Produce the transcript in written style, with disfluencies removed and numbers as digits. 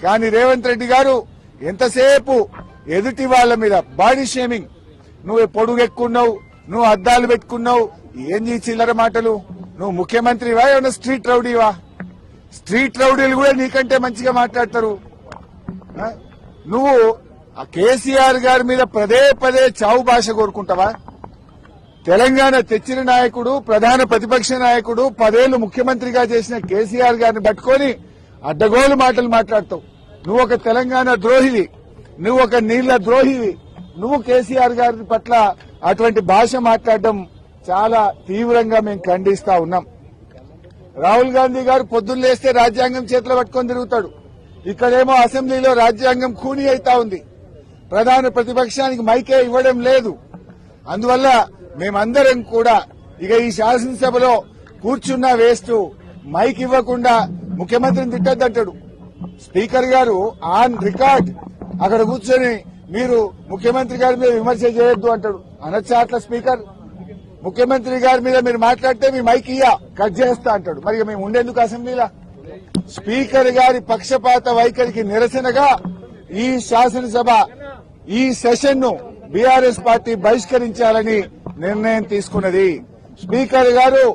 కానీ రేవంత్ రెడ్డి గారు ఎంతసేపు ఎదుటి వాళ్ళ మీద బాడీ షేమింగ్, నువ్వు పొడుగెక్కున్నావు, నువ్వు అద్దాలు పెట్టుకున్నావు, ఏంది చిల్లర మాటలు, నువ్వు ముఖ్యమంత్రివా ఏమన్నా స్ట్రీట్ రౌడీవా? స్ట్రీట్ రౌడీలు కూడా నీకంటే మంచిగా మాట్లాడతారు. నువ్వు ఆ కేసీఆర్ గారి మీద పదే పదే చావు భాష కోరుకుంటావా? తెలంగాణ తెచ్చిన నాయకుడు, ప్రధాన ప్రతిపక్ష నాయకుడు, 10 ఏళ్లు ముఖ్యమంత్రిగా చేసిన కేసీఆర్ గారిని పట్టుకొని అడ్డగోలు మాటలు మాట్లాడతావు. నువ్వు ఒక తెలంగాణ ద్రోహివి, నువ్వు ఒక నీళ్ల ద్రోహివి. నువ్వు కేసీఆర్ గారి పట్ల అటువంటి భాష మాట్లాడడం చాలా తీవ్రంగా మేము ఖండిస్తా ఉన్నాం. రాహుల్ గాంధీ గారు పొద్దున్న లేస్తే రాజ్యాంగం చేతిలో పట్టుకొని తిరుగుతాడు. ఇక్కడేమో అసెంబ్లీలో రాజ్యాంగం ఖూనీ అయితా ఉంది. ప్రధాన ప్రతిపక్షానికి మైకే ఇవ్వడం లేదు. అందువల్ల మేమందరం కూడా ఇక ఈ శాసనసభలో కూర్చున్నా వేస్ట్, మైక్ ఇవ్వకుండా ముఖ్యమంత్రిని తిట్టద్దంటాడు. స్పీకర్ గారు ఆన్ రికార్డ్ అక్కడ కూర్చొని మీరు ముఖ్యమంత్రి గారి మీద విమర్శ చేయొద్దు అంటాడు. అనొచ్చా అట్లా స్పీకర్? ముఖ్యమంత్రి గారి మీద మీరు మాట్లాడితే మీ మైక్ కట్ చేస్తా అంటాడు. మరి మేము ఉండేందుకు అసెంబ్లీలో? స్పీకర్ గారి పక్షపాత వైఖరికి నిరసనగా ఈ శాసనసభ ఈ సెషన్ ను బీఆర్ఎస్ పార్టీ బహిష్కరించాలని నిర్ణయం తీసుకున్నది. స్పీకర్ గారు